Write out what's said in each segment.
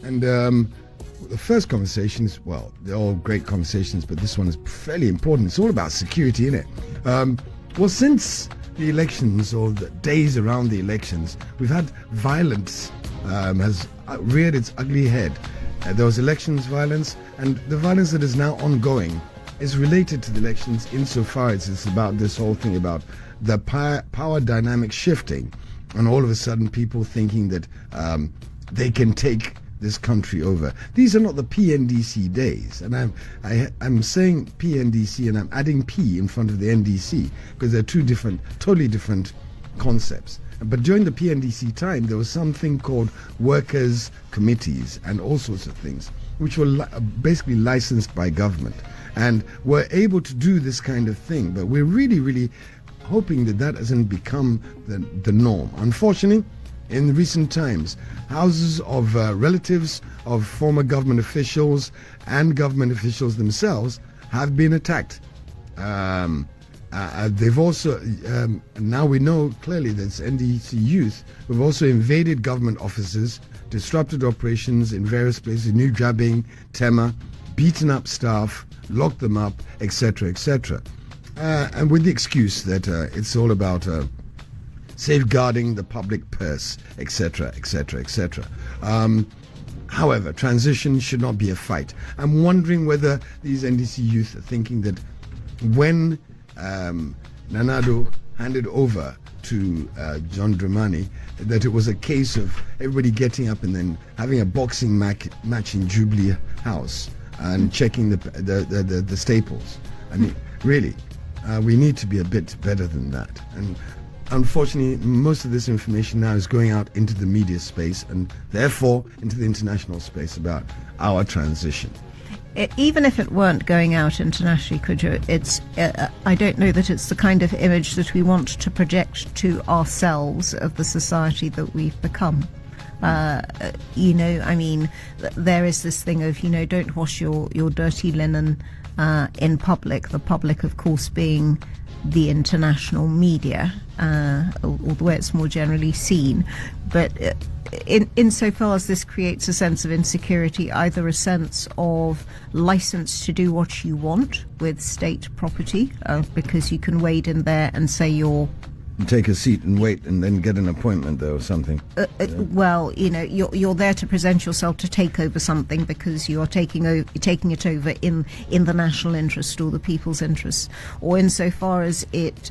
And the first conversations, well, they're all great conversations, but this one is fairly important. It's all about security, isn't it? Well, since the elections or the days around the elections, we've had violence has reared its ugly head. There was elections violence, and the violence that is now ongoing is related to the elections insofar as it's about this whole thing about the power dynamic shifting, and all of a sudden people thinking that they can take this country over. These are not the PNDC days, and I'm saying PNDC and I'm adding P in front of the NDC because they're two different, totally different concepts. But during the PNDC time, there was something called workers' committees and all sorts of things, which were basically licensed by government and were able to do this kind of thing. But we're really, really hoping that that hasn't become the norm. Unfortunately, in recent times, houses of relatives of former government officials and government officials themselves have been attacked. They've also, now we know clearly that it's NDC youth who've also invaded government offices, disrupted operations in various places, New Juaben, Tema, beaten up staff, locked them up, etc., etc. And with the excuse that it's all about safeguarding the public purse, etc., etc., etc. However, transition should not be a fight. I'm wondering whether these NDC youth are thinking that when Nanado handed over to John Dramani, that it was a case of everybody getting up and then having a boxing match in Jubilee House and checking the staples. I mean, really, we need to be a bit better than that. And unfortunately, most of this information now is going out into the media space and therefore into the international space about our transition. Even if it weren't going out internationally, I don't know that it's the kind of image that we want to project to ourselves of the society that we've become. I mean, there is this thing of, don't wash your dirty linen in public. The public, of course, being the international media, or the way it's more generally seen. But insofar as this creates a sense of insecurity, either a sense of license to do what you want with state property, because you can wade in there and say you're take a seat and wait and then get an appointment there or something. Well, you're there to present yourself to take over something because you're taking it over in the national interest or the people's interest, or insofar as it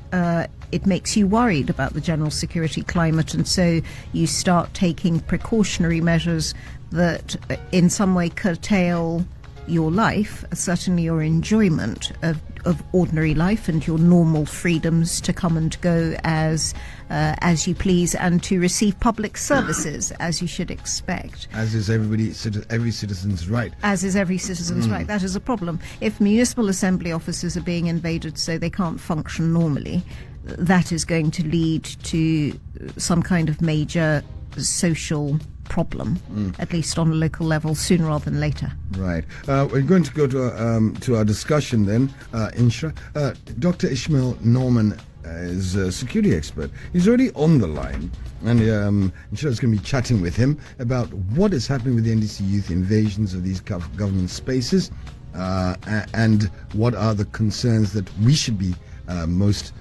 makes you worried about the general security climate, and so you start taking precautionary measures that in some way curtail your life, certainly your enjoyment of ordinary life and your normal freedoms to come and go as you please, and to receive public services as you should expect. As is every citizen's right. As is every citizen's right. That is a problem. If municipal assembly offices are being invaded so they can't function normally, that is going to lead to some kind of major social problem, at least on a local level, sooner rather than later. Right. We're going to go to our discussion then, Xtra. Dr. Ishmael Norman is a security expert. He's already on the line, and Xtra is going to be chatting with him about what is happening with the NDC youth invasions of these government spaces, and what are the concerns that we should be most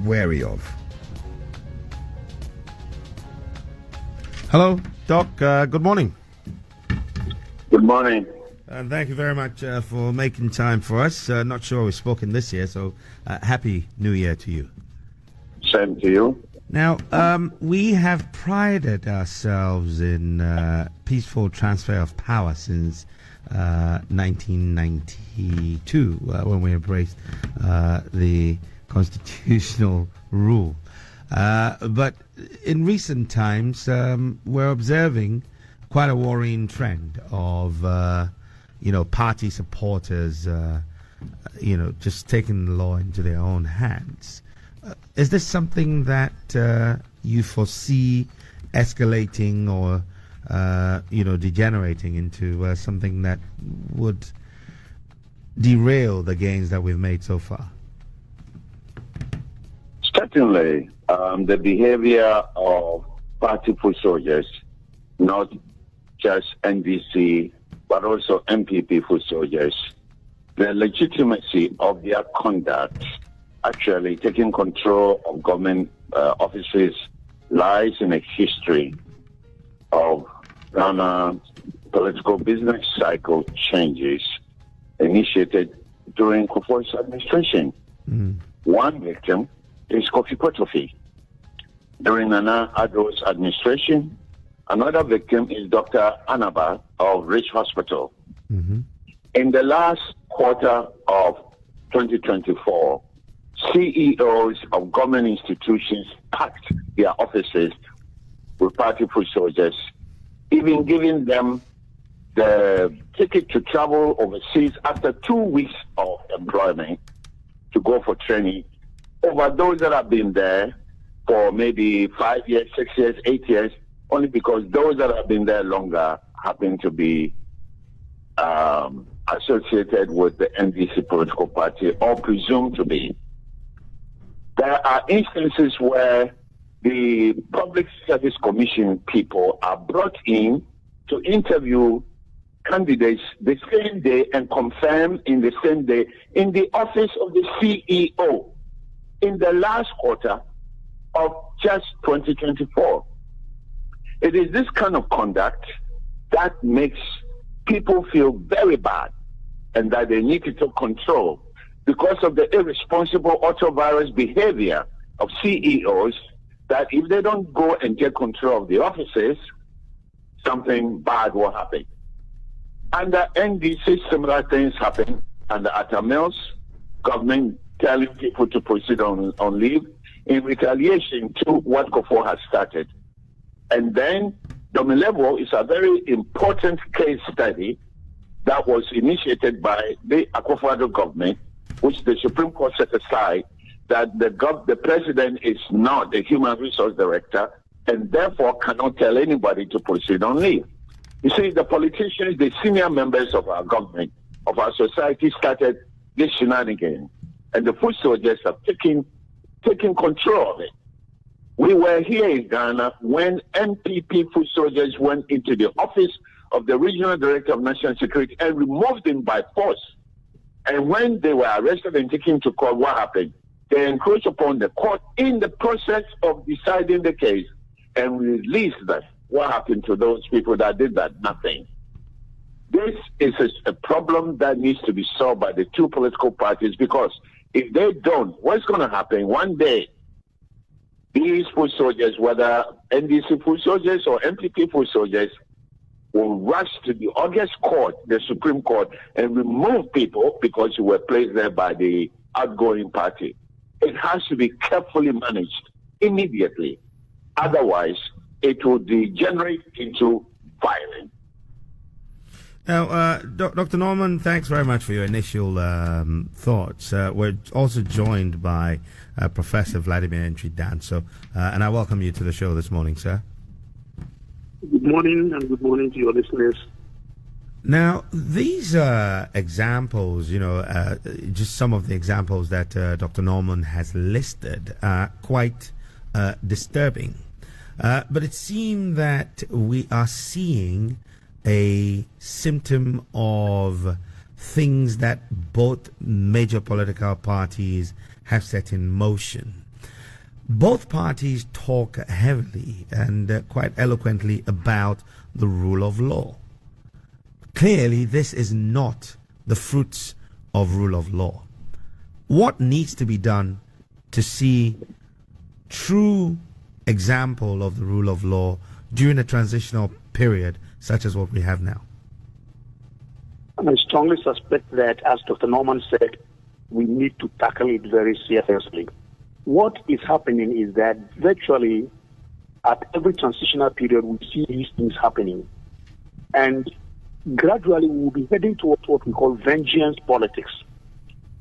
wary of. Hello, Doc. Good morning. Good morning. And thank you very much for making time for us. Not sure we've spoken this year, so Happy New Year to you. Same to you. Now, we have prided ourselves in peaceful transfer of power since 1992, when we embraced the constitutional rule. But in recent times, we're observing quite a worrying trend of, party supporters, just taking the law into their own hands. Is this something that you foresee escalating or, degenerating into something that would derail the gains that we've made so far? Certainly, the behavior of party foot soldiers, not just NDC, but also MPP foot soldiers, the legitimacy of their conduct, actually taking control of government offices, lies in a history of Ghana political business cycle changes initiated during Kufuor's administration. One victim is Kofi Kotofi. During Nana Addo's administration, another victim is Dr. Anaba of Rich Hospital. In the last quarter of 2024, CEOs of government institutions packed their offices with party foot soldiers, even giving them the ticket to travel overseas after 2 weeks of employment to go for training over those that have been there for maybe 5 years, 6 years, 8 years, only because those that have been there longer happen to be associated with the NDC political party or presumed to be. There are instances where the Public Service Commission people are brought in to interview candidates the same day and confirm in the same day in the office of the CEO in the last quarter of just 2024. It is this kind of conduct that makes people feel very bad and that they need to take control because of the irresponsible autovirus behavior of CEOs, that if they don't go and get control of the offices, something bad will happen. Under NDC, similar things happen. Under Atta Mills, government telling people to proceed on leave in retaliation to what Kufuor has started. And then Domilevo is a very important case study that was initiated by the Akufo-Addo government, which the Supreme Court set aside, that the president is not the human resource director and therefore cannot tell anybody to proceed on leave. You see, the politicians, the senior members of our government, of our society, started this shenanigan, and the foot soldiers have taken control of it. We were here in Ghana when MPP foot soldiers went into the office of the Regional Director of National Security and removed him by force. And when they were arrested and taken to court, what happened? They encroached upon the court in the process of deciding the case and released them. What happened to those people that did that? Nothing. This is a problem that needs to be solved by the two political parties, because if they don't, what's going to happen? One day, these foot soldiers, whether NDC foot soldiers or MPP foot soldiers, will rush to the August court, the Supreme Court, and remove people because you were placed there by the outgoing party. It has to be carefully managed immediately. Otherwise, it will degenerate into violence. Now, Dr. Norman, thanks very much for your initial thoughts. We're also joined by Professor Vladimir Antwi-Danso, and I welcome you to the show this morning, sir. Good morning, and good morning to your listeners. Now, these examples, just some of the examples that Dr. Norman has listed are quite disturbing. But it seems that we are seeing a symptom of things that both major political parties have set in motion. Both parties talk heavily and quite eloquently about the rule of law. Clearly, this is not the fruits of rule of law. What needs to be done to see true example of the rule of law during a transitional period such as what we have now? I strongly suspect that, as Dr. Norman said, we need to tackle it very seriously. What is happening is that virtually at every transitional period we see these things happening. And gradually we'll be heading towards what we call vengeance politics.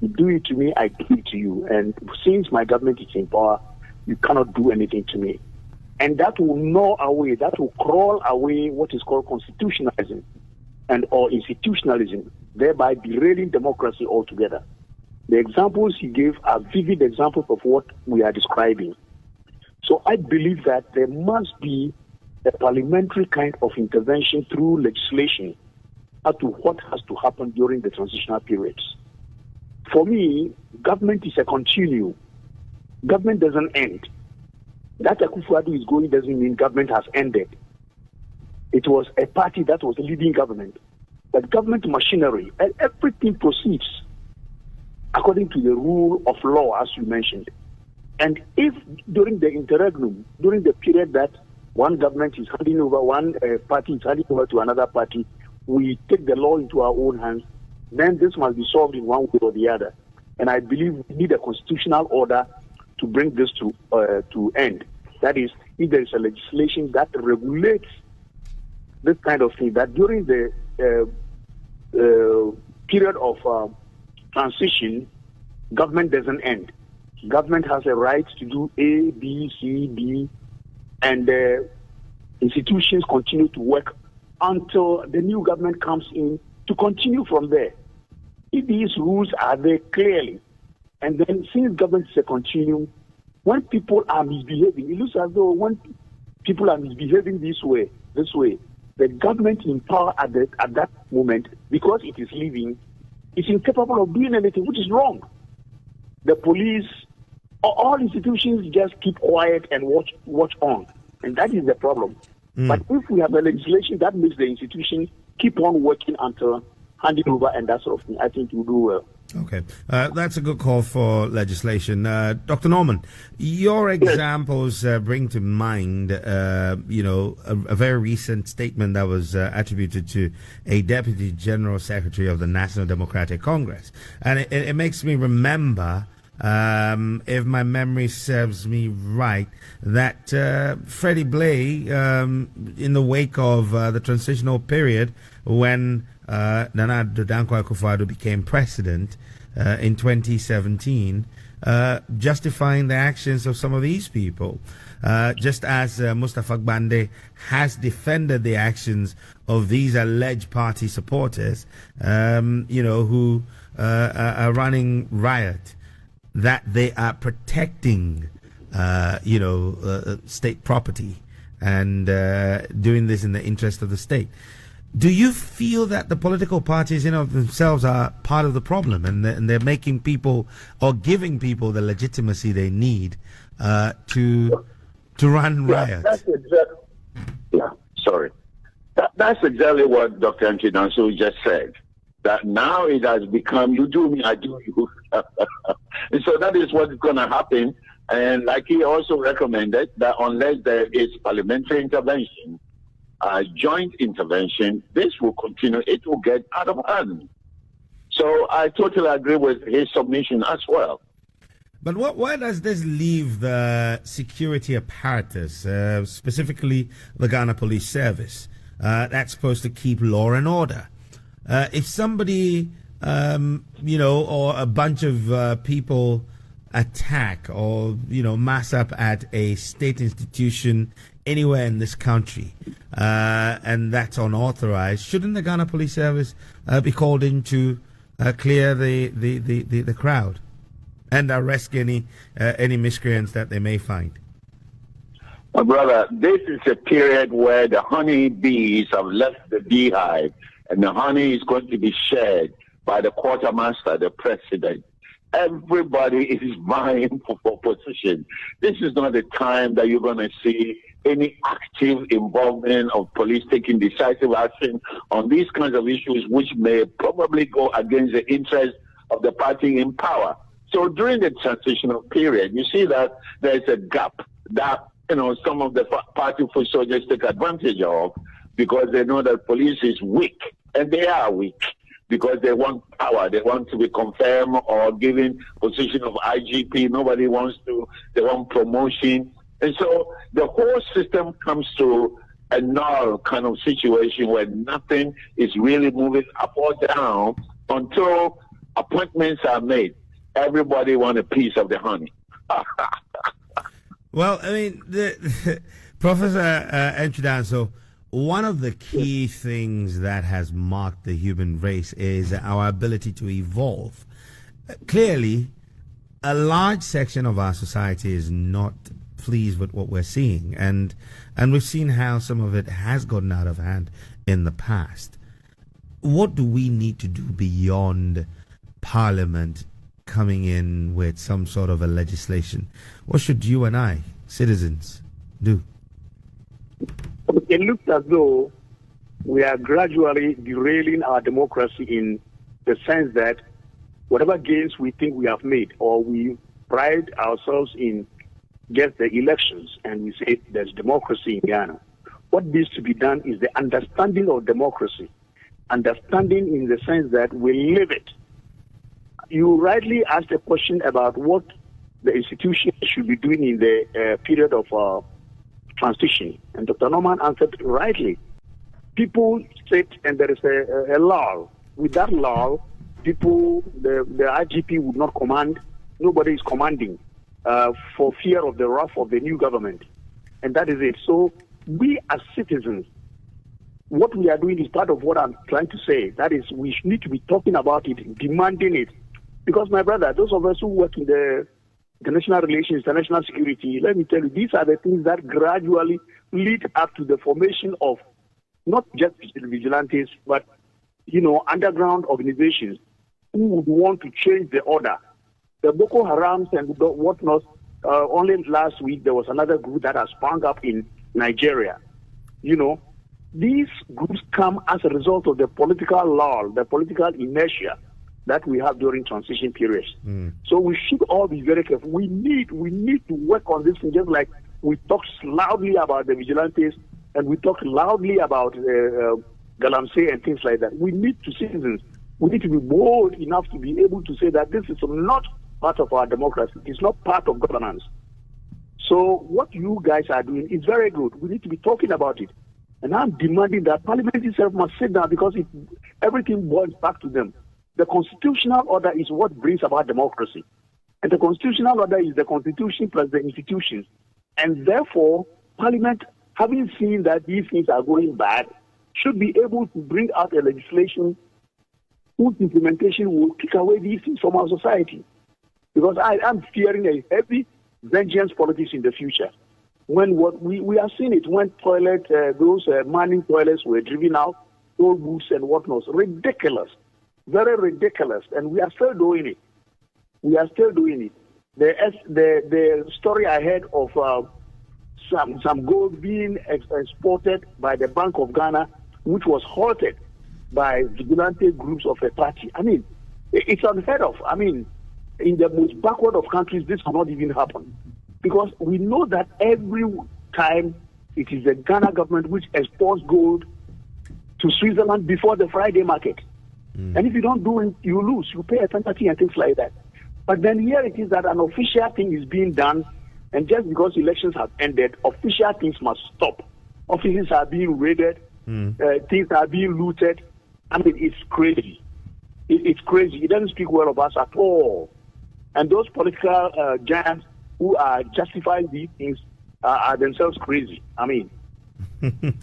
You do it to me, I do it to you. And since my government is in power, you cannot do anything to me. And that will gnaw away, that will crawl away what is called constitutionalism or institutionalism, thereby derailing democracy altogether. The examples he gave are vivid examples of what we are describing. So I believe that there must be a parliamentary kind of intervention through legislation as to what has to happen during the transitional periods. For me, government is a continuum. Government doesn't end. That Akufo-Addo is going doesn't mean government has ended. It was a party that was leading government. But government machinery, and everything proceeds according to the rule of law, as you mentioned. And if during the interregnum, during the period that one government is handing over, one party is handing over to another party, we take the law into our own hands, then this must be solved in one way or the other. And I believe we need a constitutional order to bring this to end. That is, if there is a legislation that regulates this kind of thing, that during the period of transition, government doesn't end. Government has a right to do A, B, C, D, and institutions continue to work until the new government comes in to continue from there. If these rules are there clearly, and then since government is a continuum, when people are misbehaving, it looks as though when people are misbehaving this way, the government in power at that moment, because it is leaving, is incapable of doing anything, which is wrong. The police, all institutions just keep quiet and watch on. And that is the problem. But if we have a legislation that makes the institution keep on working until handing over and that sort of thing, I think we'll do well. Okay. That's a good call for legislation. Dr. Norman, your examples bring to mind, a very recent statement that was attributed to a Deputy General Secretary of the National Democratic Congress. And it makes me remember, if my memory serves me right, that Freddie Blay, in the wake of the transitional period when Nana Dankwa Akufo-Addo became president in 2017, justifying the actions of some of these people, just as Mustafa Gbande has defended the actions of these alleged party supporters, who are running riot, that they are protecting, state property and doing this in the interest of the state. Do you feel that the political parties in of themselves are part of the problem, and they're making people or giving people the legitimacy they need to run riots? That's exactly what Dr. Antwi-Danso just said. That now it has become you do me, I do you. And so that is what is going to happen. And like he also recommended, that unless there is parliamentary intervention, joint intervention, this will continue. It will get out of hand. So I totally agree with his submission as well. But where does this leave the security apparatus, specifically the Ghana Police Service, that's supposed to keep law and order? If somebody, or a bunch of people attack or, mass up at a state institution anywhere in this country, and that's unauthorized, shouldn't the Ghana Police Service be called in to clear the crowd and arrest any miscreants that they may find? My brother, this is a period where the honey bees have left the beehive, and the honey is going to be shared by the quartermaster, the president. Everybody is vying for position. This is not the time that you're going to see any active involvement of police taking decisive action on these kinds of issues, which may probably go against the interests of the party in power. So during the transitional period, you see that there's a gap that some of the party foot soldiers take advantage of, because they know that police is weak, and they are weak, because they want power. They want to be confirmed or given position of IGP. Nobody wants to. They want promotion. And so the whole system comes to a null kind of situation where nothing is really moving up or down until appointments are made. Everybody wants a piece of the honey. Well, I mean, Professor Antwi-Danso, one of the key things that has marked the human race is our ability to evolve. Clearly, a large section of our society is not pleased with what we're seeing, and we've seen how some of it has gotten out of hand in the past. What do we need to do beyond Parliament coming in with some sort of a legislation? What should you and I, citizens, do? It looks as though we are gradually derailing our democracy in the sense that whatever gains we think we have made, or we pride ourselves in, get the elections and we say there's democracy in Ghana. What needs to be done is the understanding of democracy. Understanding in the sense that we live it. You rightly asked a question about what the institution should be doing in the period of transition. And Dr. Norman answered rightly. People sit and there is a lull. With that lull, people, the IGP would not command. Nobody is commanding for fear of the wrath of the new government. And that is it. So we as citizens, what we are doing is part of what I'm trying to say. That is, we need to be talking about it, demanding it. Because, my brother, those of us who work in the international relations, international security, let me tell you, these are the things that gradually lead up to the formation of not just vigilantes, but, underground organizations who would want to change the order. The Boko Harams and whatnot, only last week there was another group that has sprung up in Nigeria. These groups come as a result of the political lull, the political inertia that we have during transition periods. So we should all be very careful. We need to work on this thing, just like we talk loudly about the vigilantes and we talk loudly about Galamsey and things like that. We need to be bold enough to be able to say that this is not part of our democracy. It's not part of governance. So what you guys are doing is very good. We need to be talking about it. And I'm demanding that Parliament itself must sit down, because everything boils back to them. The constitutional order is what brings about democracy. And the constitutional order is the constitution plus the institutions. And therefore, Parliament, having seen that these things are going bad, should be able to bring out a legislation whose implementation will take away these things from our society. Because I'm fearing a heavy vengeance politics in the future. When we are seeing it, when those mining toilets were driven out, toll booths and whatnot, ridiculous, very ridiculous, and we are still doing it. The story I heard of some gold being exported by the Bank of Ghana, which was halted by vigilante groups of a party. I mean, it's unheard of. I mean, in the most backward of countries, this cannot even happen. Because we know that every time it is the Ghana government which exports gold to Switzerland before the Friday market. And if you don't do it, you lose. You pay a penalty and things like that. But then here it is that an official thing is being done, and just because elections have ended, official things must stop. Offices are being raided, things are being looted. I mean, it's crazy. It's crazy. It doesn't speak well of us at all. And those political giants who are justifying these things are themselves crazy. I mean, this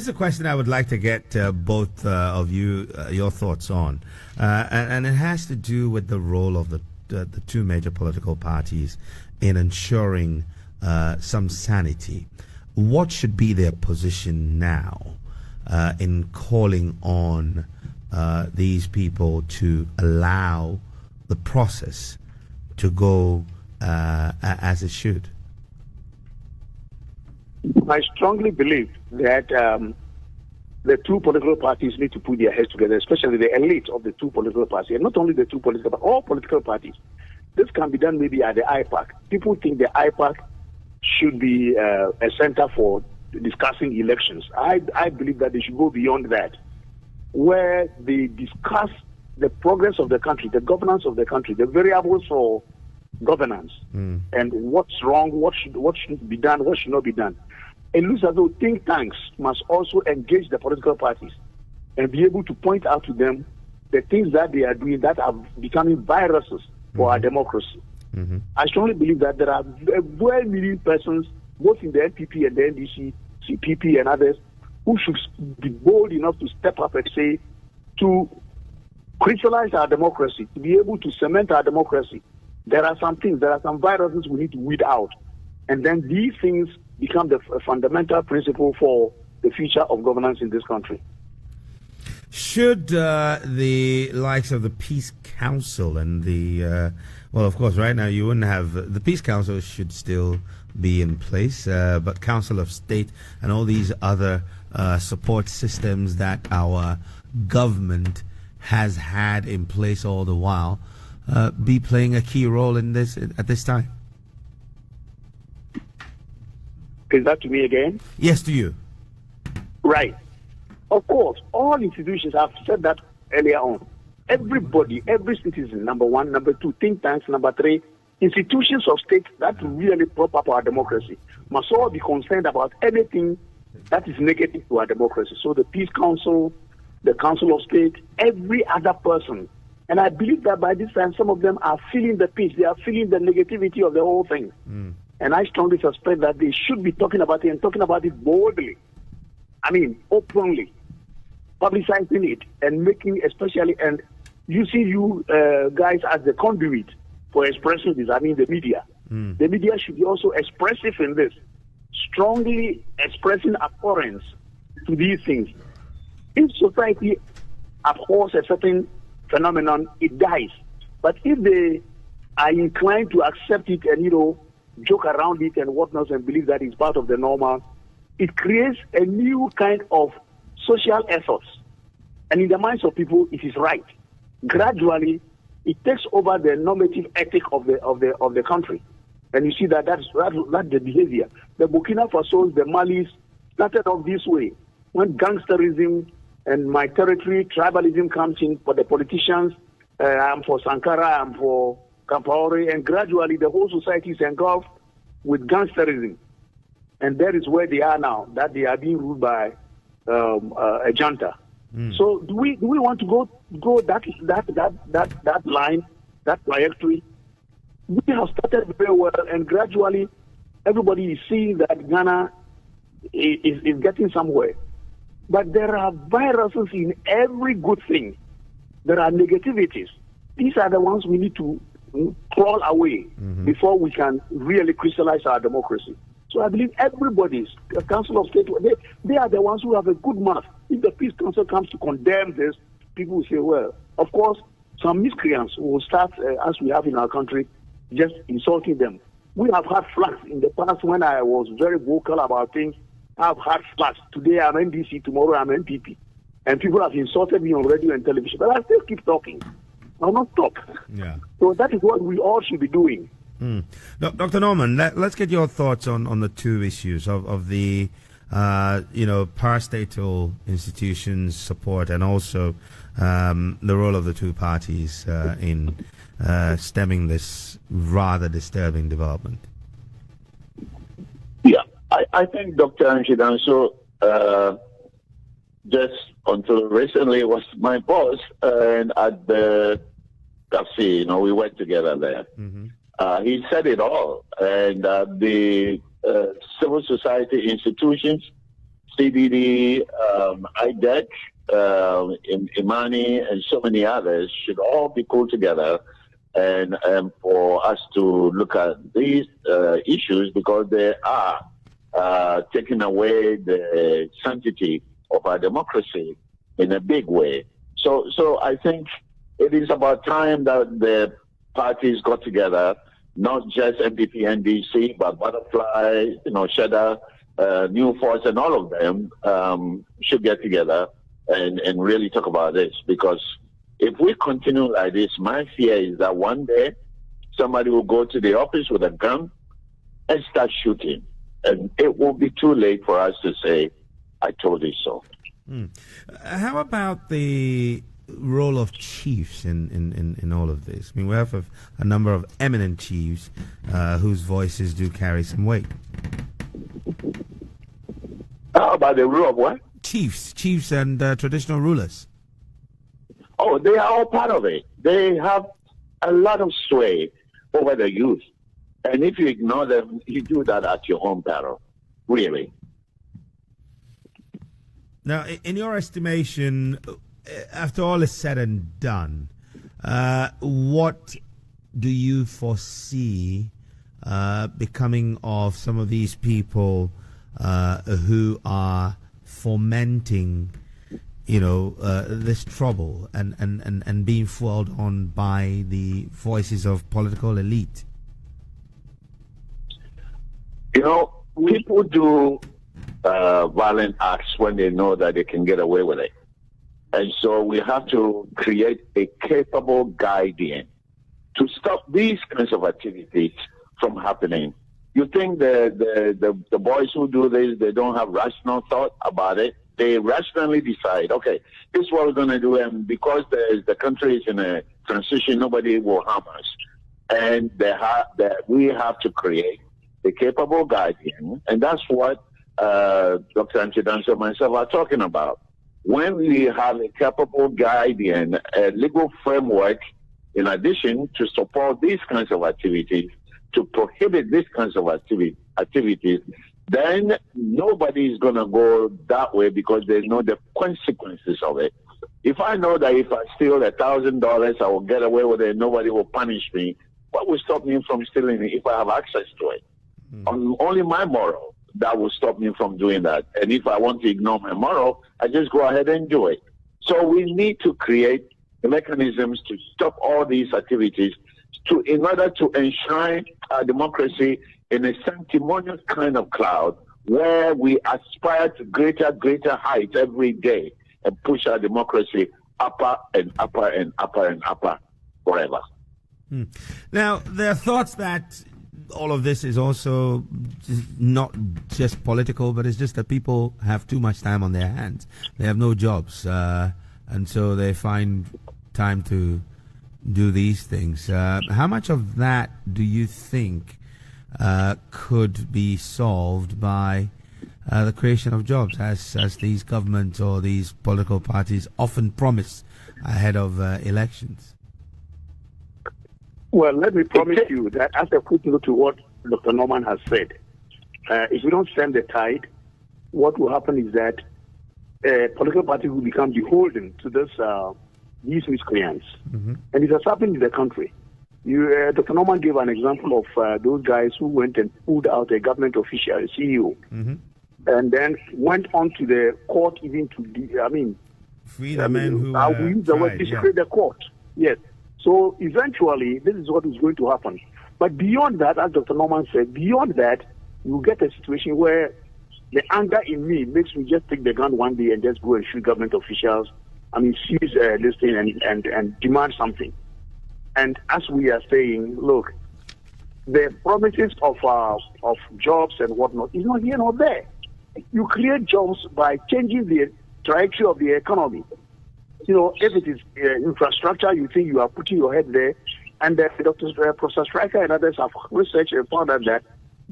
is a question I would like to get both of you your thoughts on, and it has to do with the role of the two major political parties in ensuring some sanity. What should be their position now in calling on these people to allow the process to go as it should? I strongly believe that the two political parties need to put their heads together, especially the elite of the two political parties, and not only the two political, but all political parties. This can be done maybe at the IPAC. People think the IPAC should be a center for discussing elections. I believe that they should go beyond that, where they discuss the progress of the country, the governance of the country, the variables for governance, and what's wrong, what should be done, what should not be done. It looks as though think tanks must also engage the political parties and be able to point out to them the things that they are doing that are becoming viruses for our democracy. I strongly believe that there are very many persons, both in the NPP and the NDC, CPP and others, who should be bold enough to step up and say, to crystallize our democracy, to be able to cement our democracy, There are some things, there are some viruses we need to weed out. And then these things become the fundamental principle for the future of governance in this country. Should the likes of the Peace Council and the, well, of course, right now you wouldn't have, the Peace Council should still be in place, but Council of State and all these other support systems that our government has had in place all the while be playing a key role in this at this time? Is that to me again? Yes, to you. Right. Of course, all institutions, I've said that earlier on. Everybody, every citizen, number one. Number two, think tanks. Number three, institutions of state that really prop up our democracy must all be concerned about anything that is negative to our democracy. So the Peace Council, the Council of State, every other person. And I believe that by this time, some of them are feeling the peace. They are feeling the negativity of the whole thing. And I strongly suspect that they should be talking about it and talking about it boldly. I mean, openly, publicizing it and making, especially, and using you guys as the conduit for expressing this. I mean, the media. The media should be also expressive in this, strongly expressing abhorrence to these things. If society abhors a certain phenomenon, it dies. But if they are inclined to accept it and, joke around it and whatnot and believe that it's part of the normal, it creates a new kind of social ethos. And in the minds of people, it is right. Gradually, it takes over the normative ethic of the country. And you see that's the behavior. The Burkina Faso, the Malis started off this way. When gangsterism and my territory, tribalism comes in for the politicians, I'm for Sankara, I'm for Kampaore, and gradually the whole society is engulfed with gangsterism. And that is where they are now, that they are being ruled by a junta. So do we want to go that line, that trajectory? We have started very well, and gradually everybody is seeing that Ghana is getting somewhere. But there are viruses in every good thing. There are negativities. These are the ones we need to crawl away before we can really crystallize our democracy. So I believe everybody's Council of State, they are the ones who have a good mouth. If the Peace Council comes to condemn this, people will say, well, of course, some miscreants will start, as we have in our country, just insulting them. We have had flux in the past when I was very vocal about things. I've had flux. Today I'm NDC, tomorrow I'm NPP. And people have insulted me on radio and television, but I still keep talking. I'll not stop. Yeah. So that is what we all should be doing. Dr. Norman, let's get your thoughts on the two issues of the parastatal institutions support and also the role of the two parties in stemming this rather disturbing development. Yeah, I think Dr. Antwi-Danso just until recently was my boss, and at the cafe, we worked together there. He said it all, and the civil society institutions, CBD, IDEC, Imani, and so many others should all be pulled together and for us to look at these issues, because they are taking away the sanctity of our democracy in a big way. So I think it is about time that the parties got together, not just MPP, NDC, but Butterfly, Cheddar, New Force, and all of them should get together and really talk about this. Because if we continue like this, my fear is that one day somebody will go to the office with a gun and start shooting. And it will be too late for us to say, I told you so. How about the role of chiefs in all of this? I mean, we have a number of eminent chiefs whose voices do carry some weight. How about the role of what? Chiefs and traditional rulers. Oh, they are all part of it. They have a lot of sway over the youth. And if you ignore them, you do that at your own peril. Really. Now, in your estimation, after all is said and done, what do you foresee becoming of some of these people who are fomenting, this trouble and being foiled on by the voices of political elite? People do violent acts when they know that they can get away with it. And so we have to create a capable guardian to stop these kinds of activities from happening. You think the boys who do this, they don't have rational thought about it? They rationally decide, okay, this is what we're going to do, and because the country is in a transition, nobody will harm us. And we have to create a capable guardian, and that's what Dr. Antwi-Danso and myself are talking about. When we have a capable guardian, a legal framework, in addition to support these kinds of activities, to prohibit these kinds of activities, then nobody is going to go that way because they know the consequences of it. If I know that if I steal $1,000, I will get away with it, nobody will punish me, what will stop me from stealing it if I have access to it? Only my moral that will stop me from doing that. And if I want to ignore my moral, I just go ahead and do it. So we need to create mechanisms to stop all these activities in order to enshrine our democracy in a sanctimonious kind of cloud where we aspire to greater heights every day and push our democracy upper and upper and upper and upper forever. Now, there are thoughts that all of this is also not just political, but it's just that people have too much time on their hands. They have no jobs, and so they find time to do these things. How much of that do you think could be solved by the creation of jobs, as these governments or these political parties often promise ahead of elections? Well, let me promise you that as a footnote to what Dr. Norman has said, if we don't stem the tide, what will happen is that political parties will become beholden to these miscreants. And it has happened in the country. Dr. Norman gave an example of those guys who went and pulled out a government official, a CEO, and then went on to the court even to, free the men who we use the word discredit the court. Yes. So eventually, this is what is going to happen. But beyond that, as Dr. Norman said, beyond that, you get a situation where the anger in me makes me just take the gun one day and just go and shoot government officials. Seize this thing and demand something. And as we are saying, look, the promises of jobs and whatnot is not here nor there. You create jobs by changing the trajectory of the economy. If it is infrastructure, you think you are putting your head there. And Professor Stryker and others have researched and found out that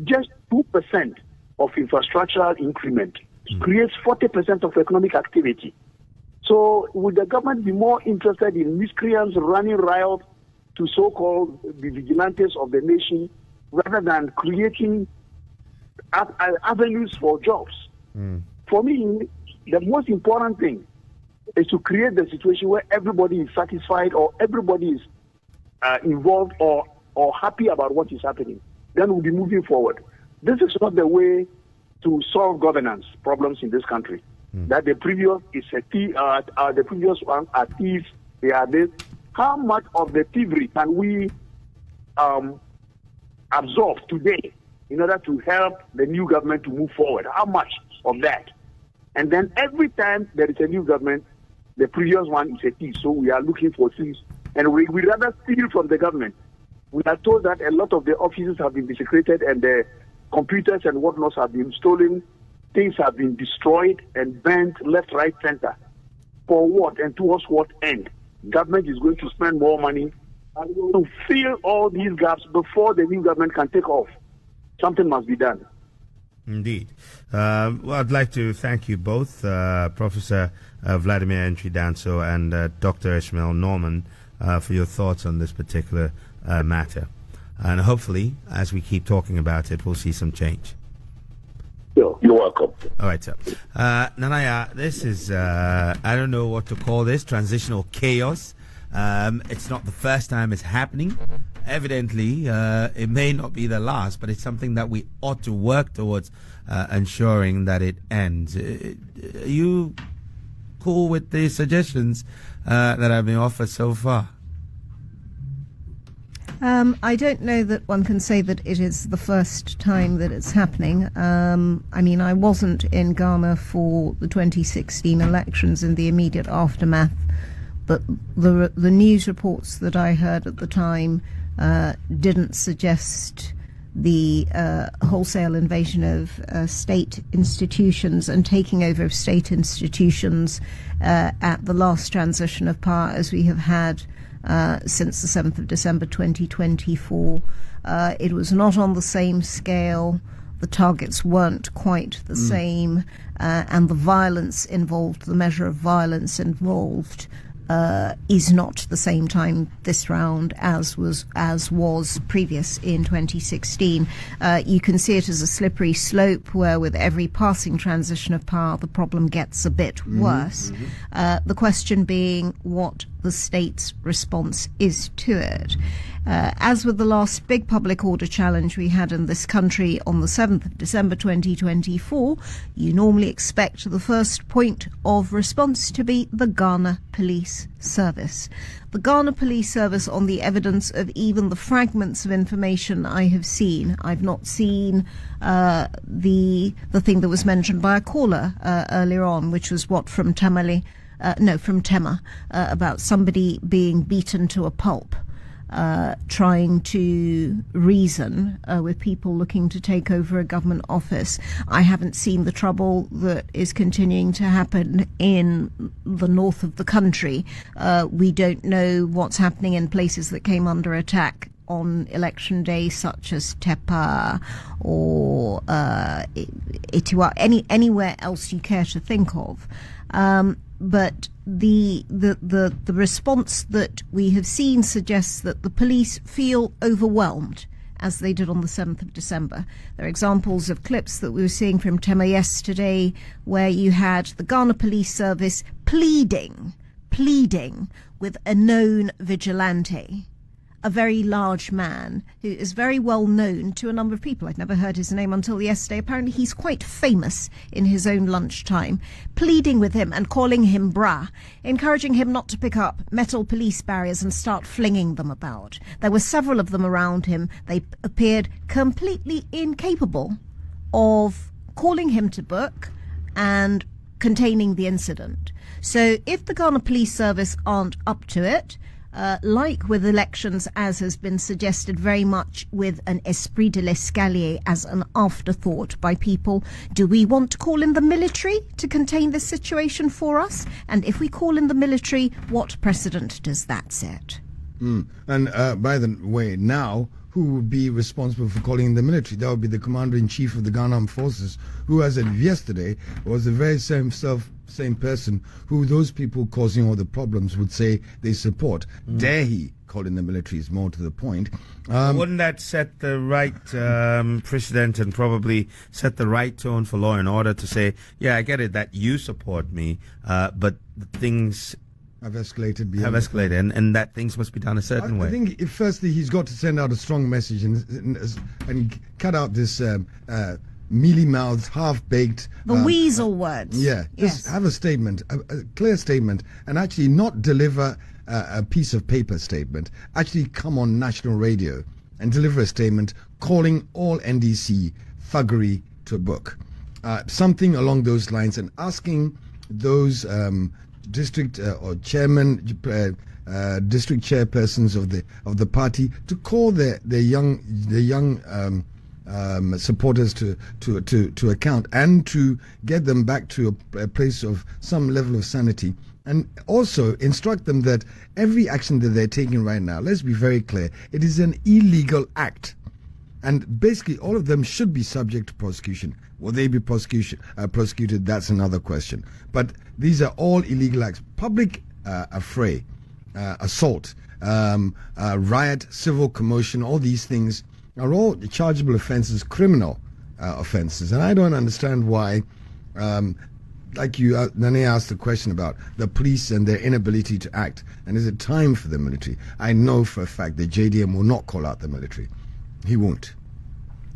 just 2% of infrastructural increment creates 40% of economic activity. So would the government be more interested in miscreants running riot to so-called the vigilantes of the nation rather than creating avenues for jobs? For me, the most important thing is to create the situation where everybody is satisfied or everybody is involved or happy about what is happening. Then we'll be moving forward. This is not the way to solve governance problems in this country. That the previous is the previous one are thieves. They are this. How much of the thievery can we absorb today in order to help the new government to move forward? How much of that? And then every time there is a new government, the previous one is a thief. So we are looking for thieves. And we rather steal from the government. We are told that a lot of the offices have been desecrated and the computers and whatnot have been stolen. Things have been destroyed and burnt left, right, center. For what and towards what end? Government is going to spend more money to fill all these gaps before the new government can take off. Something must be done. Indeed. Well, I'd like to thank you both, Professor Vladimir Antwi-Danso and Dr. Ishmael Norman, for your thoughts on this particular matter. And hopefully, as we keep talking about it, we'll see some change. You're welcome. All right, sir. NADMO, this is, I don't know what to call this, transitional chaos. It's not the first time it's happening. Evidently, it may not be the last, but it's something that we ought to work towards ensuring that it ends. Are you cool with the suggestions that have been offered so far? I don't know that one can say that it is the first time that it's happening. I mean, I wasn't in Ghana for the 2016 elections in the immediate aftermath, but the news reports that I heard at the time didn't suggest the wholesale invasion of state institutions and taking over of state institutions at the last transition of power as we have had since the 7th of December 2024. It was not on the same scale. The targets weren't quite the same, and the violence involved, the measure of violence involved, is not the same time this round as was previous in 2016. You can see it as a slippery slope where with every passing transition of power the problem gets a bit worse. The question being what the state's response is to it. As with the last big public order challenge we had in this country on the 7th of December 2024, you normally expect the first point of response to be the Ghana Police Service. The Ghana Police Service, on the evidence of even the fragments of information I have seen, I've not seen the thing that was mentioned by a caller earlier on, which was from Tema, about somebody being beaten to a pulp, trying to reason with people looking to take over a government office. I haven't seen the trouble that is continuing to happen in the north of the country. We don't know what's happening in places that came under attack on election day, such as Tepa or Itiwa, anywhere else you care to think of. But the response that we have seen suggests that the police feel overwhelmed, as they did on the 7th of December. There are examples of clips that we were seeing from Tema yesterday where you had the Ghana Police Service pleading with a known vigilante, a very large man who is very well known to a number of people. I'd never heard his name until yesterday. Apparently he's quite famous in his own lunchtime, pleading with him and calling him bra, encouraging him not to pick up metal police barriers and start flinging them about. There were several of them around him. They appeared completely incapable of calling him to book and containing the incident. So if the Ghana Police Service aren't up to it, like with elections, as has been suggested, very much with an esprit de l'escalier as an afterthought by people. Do we want to call in the military to contain this situation for us? And if we call in the military, what precedent does that set? And by the way, now, who would be responsible for calling in the military? That would be the Commander-in-Chief of the Ghana Armed Forces, who, as of yesterday, was the very same person who those people causing all the problems would say they support. Dare he call in the military is more to the point. Wouldn't that set the right precedent and probably set the right tone for law and order to say, yeah, I get it that you support me, but things have escalated and that things must be done a certain way. I think firstly he's got to send out a strong message and cut out this mealy-mouthed, half-baked... The weasel words. Yeah, just have a statement, a clear statement, and actually not deliver a piece of paper statement. Actually come on national radio and deliver a statement calling all NDC thuggery to book. Something along those lines, and asking those district or chairman, district chairpersons of the party to call their young supporters to account and to get them back to a place of some level of sanity, and also instruct them that every action that they're taking right now, let's be very clear, it is an illegal act, and basically all of them should be subject to prosecution. Will they be prosecuted? That's another question. But these are all illegal acts. Public affray, assault, riot, civil commotion, all these things are all chargeable offenses, criminal offenses. And I don't understand why like Nane asked the question about the police and their inability to act, and is it time for the military? I know for a fact that JDM will not call out the military. He won't.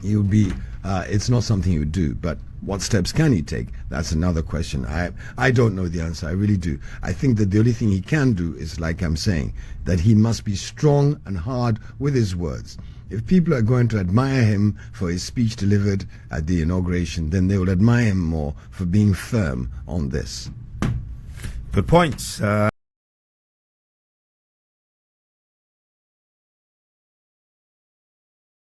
He would be. It's not something he would do. But what steps can he take? That's another question. I don't know the answer. I really do. I think that the only thing he can do is, like I'm saying, that he must be strong and hard with his words. If people are going to admire him for his speech delivered at the inauguration, then they will admire him more for being firm on this. Good points.